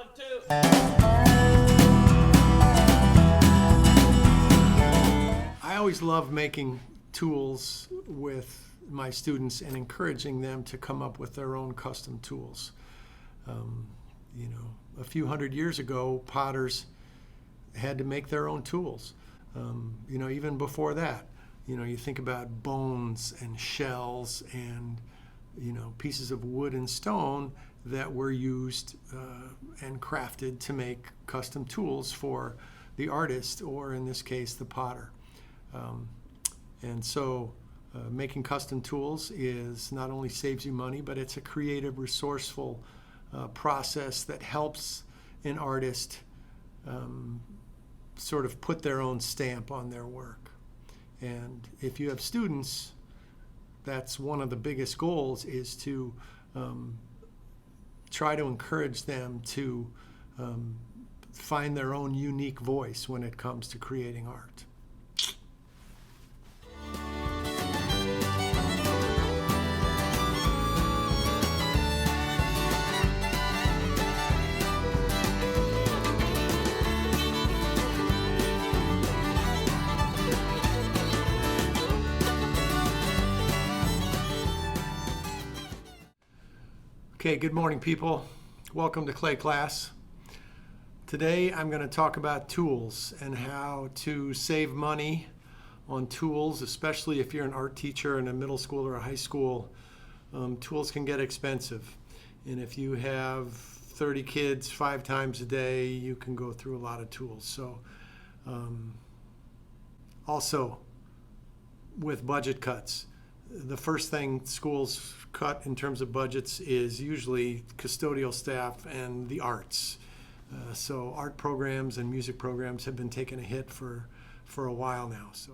1, 2. I always love making tools with my students and encouraging them to come up with their own custom tools. A few hundred years ago, potters had to make their own tools. Even before that, you think about bones and shells and, pieces of wood and stone that were used and crafted to make custom tools for the artist, or in this case, the potter. Making custom tools not only saves you money, but it's a creative, resourceful process that helps an artist sort of put their own stamp on their work. And if you have students, that's one of the biggest goals, is to try to encourage them to find their own unique voice when it comes to creating art. Okay, good morning, people. Welcome to clay class. Today I'm going to talk about tools and how to save money on tools, especially if you're an art teacher in a middle school or a high school. Tools can get expensive, and if you have 30 kids 5 times a day, you can go through a lot of tools. So also with budget cuts, the first thing schools cut in terms of budgets is usually custodial staff and the arts. So art programs and music programs have been taking a hit for a while now. So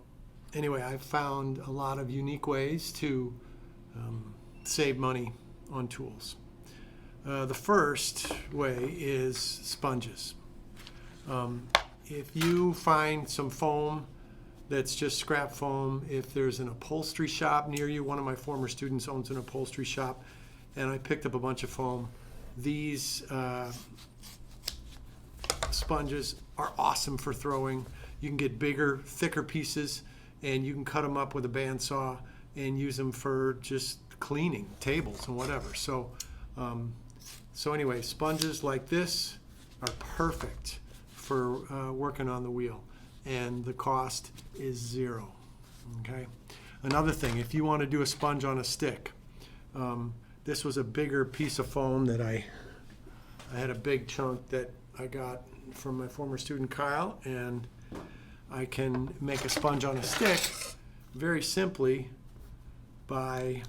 anyway, I've found a lot of unique ways to save money on tools. The first way is sponges. If you find some foam that's just scrap foam, if there's an upholstery shop near you, one of my former students owns an upholstery shop, and I picked up a bunch of foam. These sponges are awesome for throwing. You can get bigger, thicker pieces, and you can cut them up with a bandsaw and use them for just cleaning tables and whatever. So anyway, sponges like this are perfect for working on the wheel, and the cost is $0. Okay. Another thing, if you want to do a sponge on a stick, this was a bigger piece of foam that I had a big chunk that I got from my former student Kyle, and I can make a sponge on a stick very simply by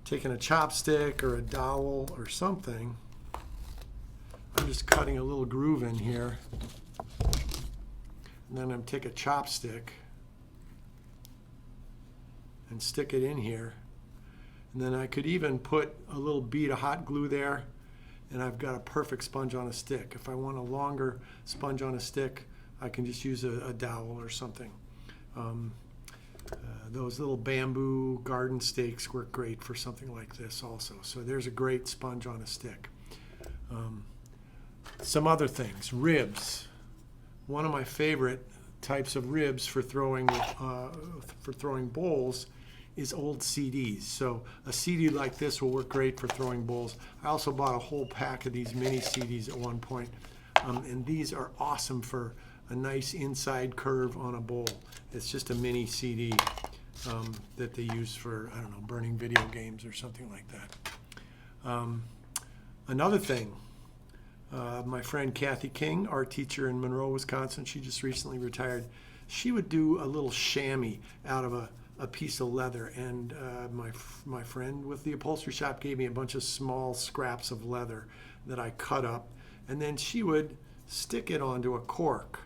taking a chopstick or a dowel or something. I'm just cutting a little groove in here, and then I'm take a chopstick and stick it in here, and then I could even put a little bead of hot glue there, and I've got a perfect sponge on a stick. If I want a longer sponge on a stick, I can just use a dowel or something. Those little bamboo garden stakes work great for something like this also. So there's a great sponge on a stick. Some other things, ribs. One of my favorite types of ribs for throwing bowls is old CDs. So a CD like this will work great for throwing bowls. I also bought a whole pack of these mini CDs at one point, and these are awesome for a nice inside curve on a bowl. It's just a mini CD that they use for, I don't know, burning video games or something like that. Another thing, my friend Kathy King, art teacher in Monroe, Wisconsin, she just recently retired. She would do a little shammy out of a piece of leather, and my friend with the upholstery shop gave me a bunch of small scraps of leather that I cut up, and then she would stick it onto a cork.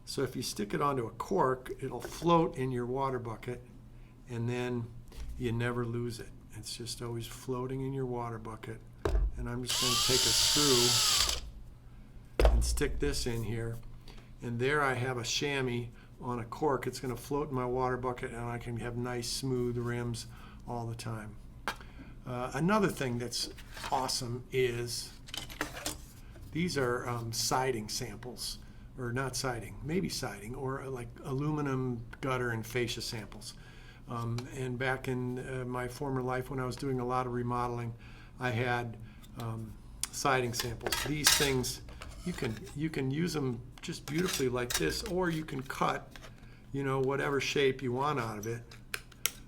So if you stick it onto a cork, it'll float in your water bucket, and then you never lose it. It's just always floating in your water bucket. And I'm just going to take a screw and stick this in here, and there I have a shammy on a cork. It's going to float in my water bucket, and I can have nice smooth rims all the time. Another thing that's awesome is these are siding samples, or not siding, maybe siding, or like aluminum gutter and fascia samples. And back in my former life when I was doing a lot of remodeling, I had siding samples. These things, you can use them just beautifully like this, or you can cut, you know, whatever shape you want out of it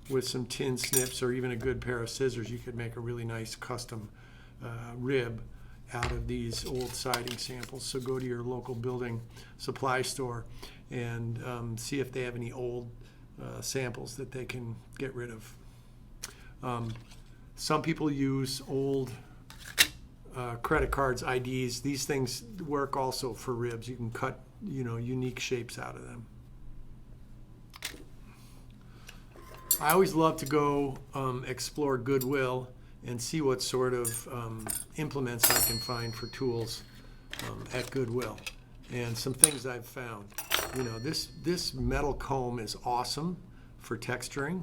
with some tin snips or even a good pair of scissors. You could make a really nice custom rib out of these old siding samples. So go to your local building supply store and see if they have any old samples that they can get rid of. Some people use old credit cards, IDs. These things work also for ribs. You can cut, you know, unique shapes out of them. I always love to go explore Goodwill and see what sort of implements I can find for tools at Goodwill. And some things I've found. You know, this metal comb is awesome for texturing.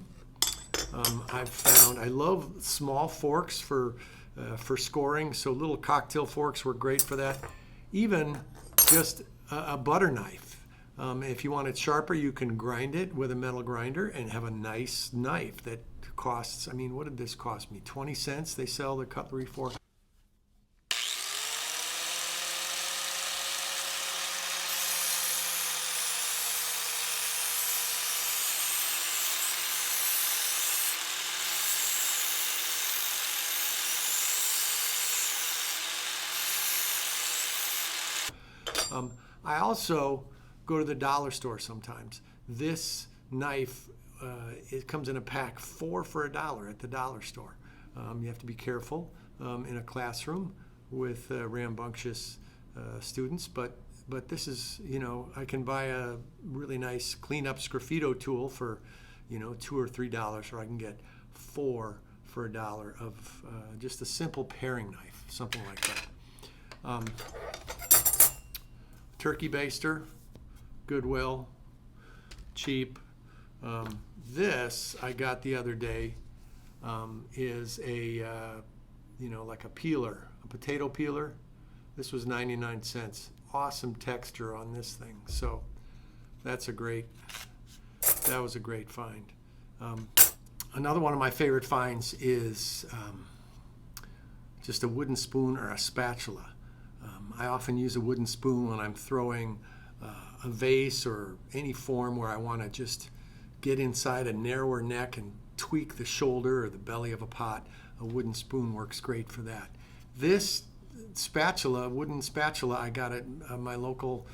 I love small forks for scoring, so little cocktail forks were great for that. Even just a butter knife. If you want it sharper, you can grind it with a metal grinder and have a nice knife that costs, I mean, what did this cost me? 20 cents they sell the cutlery fork. I also go to the dollar store sometimes. This knife, it comes in a pack 4 for $1 at the dollar store. You have to be careful in a classroom with rambunctious students, but this is, you know, I can buy a really nice clean-up sgraffito tool for, you know, $2 or $3, or I can get 4 for $1 of just a simple paring knife, something like that. Turkey baster, Goodwill, cheap. This I got the other day is a, you know, like a peeler, a potato peeler. This was 99 cents. Awesome texture on this thing. So that was a great find. Another one of my favorite finds is just a wooden spoon or a spatula. I often use a wooden spoon when I'm throwing a vase or any form where I want to just get inside a narrower neck and tweak the shoulder or the belly of a pot. A wooden spoon works great for that. This spatula, wooden spatula, I got at my local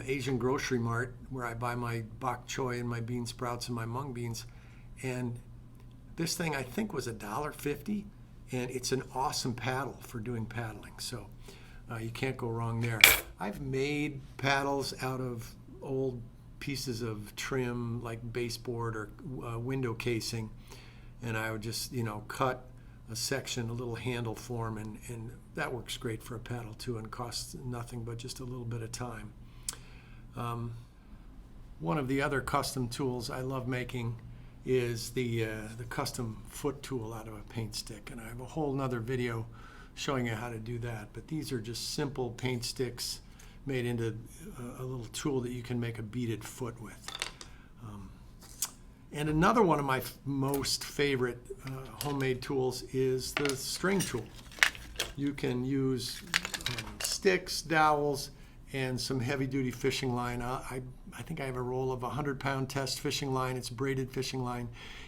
Asian grocery mart where I buy my bok choy and my bean sprouts and my mung beans. And this thing I think was $1.50, and it's an awesome paddle for doing paddling. So you can't go wrong there. I've made paddles out of old pieces of trim like baseboard or window casing, and I would just, you know, cut a section, a little handle form, and that works great for a paddle too and costs nothing but just a little bit of time. One of the other custom tools I love making is the custom foot tool out of a paint stick, and I have a whole nother video showing you how to do that. But these are just simple paint sticks made into a little tool that you can make a beaded foot with. And another one of my most favorite homemade tools is the string tool. You can use sticks, dowels, and some heavy-duty fishing line. I think I have a roll of 100-pound test fishing line. It's braided fishing line.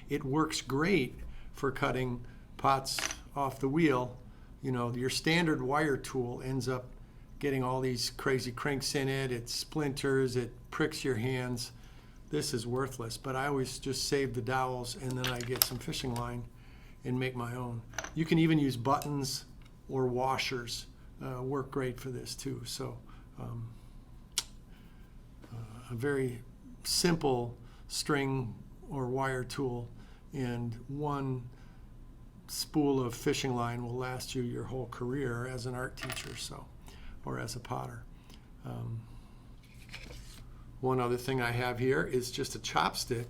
It works great for cutting pots off the wheel. You know, your standard wire tool ends up getting all these crazy crinks in it. It splinters, it pricks your hands. This is worthless, but I always just save the dowels and then I get some fishing line and make my own. You can even use buttons or washers. Work great for this too. So a very simple string or wire tool, and one spool of fishing line will last you your whole career as an art teacher, so, or as a potter. One other thing I have here is just a chopstick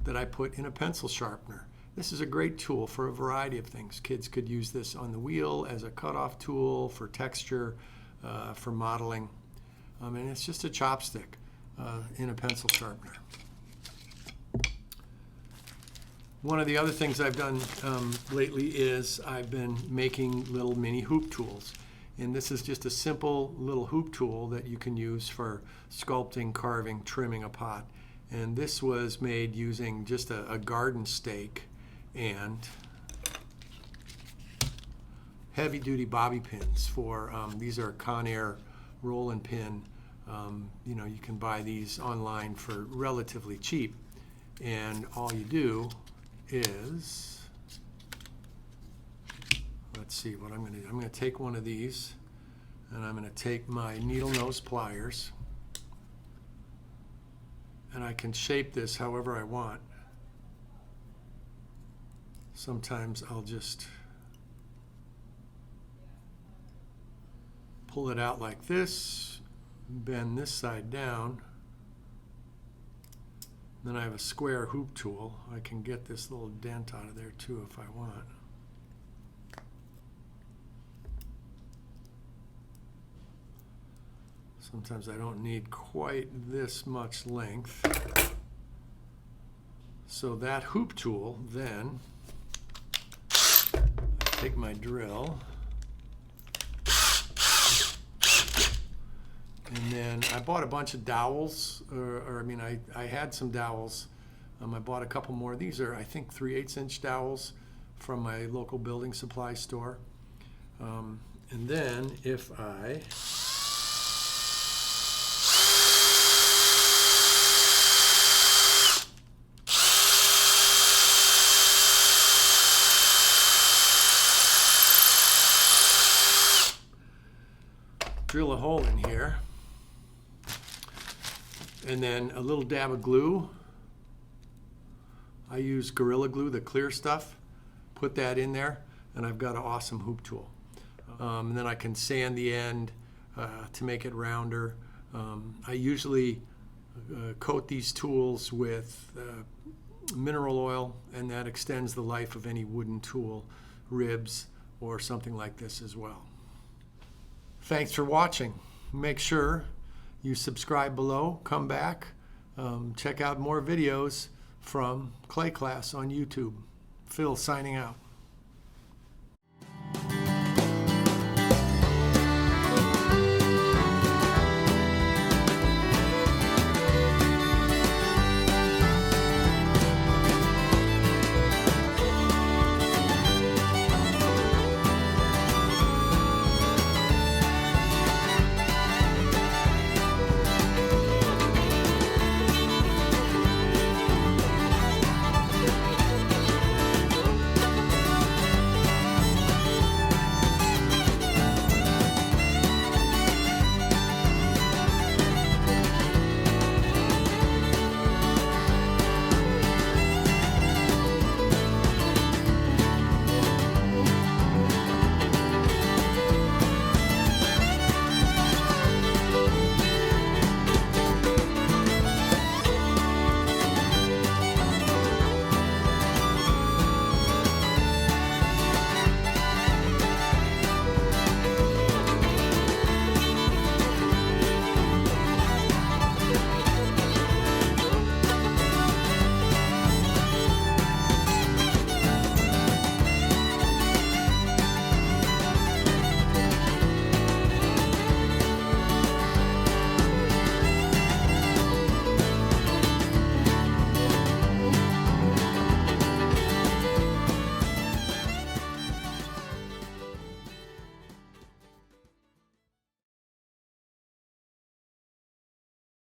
that I put in a pencil sharpener. This is a great tool for a variety of things. Kids could use this on the wheel as a cutoff tool, for texture, for modeling. And it's just a chopstick in a pencil sharpener. One of the other things I've done lately is I've been making little mini hoop tools. And this is just a simple little hoop tool that you can use for sculpting, carving, trimming a pot. And this was made using just a garden stake and heavy-duty bobby pins for, these are Conair roll and pin. You know, you can buy these online for relatively cheap. And all you do is, let's see what I'm going to take one of these, and I'm going to take my needle nose pliers, and I can shape this however I want. Sometimes I'll just pull it out like this, bend this side down. Then I have a square hoop tool. I can get this little dent out of there too if I want. Sometimes I don't need quite this much length. So that hoop tool, then I take my drill, and then I bought a bunch of dowels, I had some dowels. I bought a couple more. These are, I think, 3/8" dowels from my local building supply store. And then if I drill a hole in here, and then a little dab of glue. I use Gorilla Glue, the clear stuff. Put that in there, and I've got an awesome hoop tool. And then I can sand the end to make it rounder. I usually coat these tools with mineral oil, and that extends the life of any wooden tool, ribs, or something like this as well. Thanks for watching. Make sure you subscribe below, come back, check out more videos from clay class on YouTube. Phil signing out.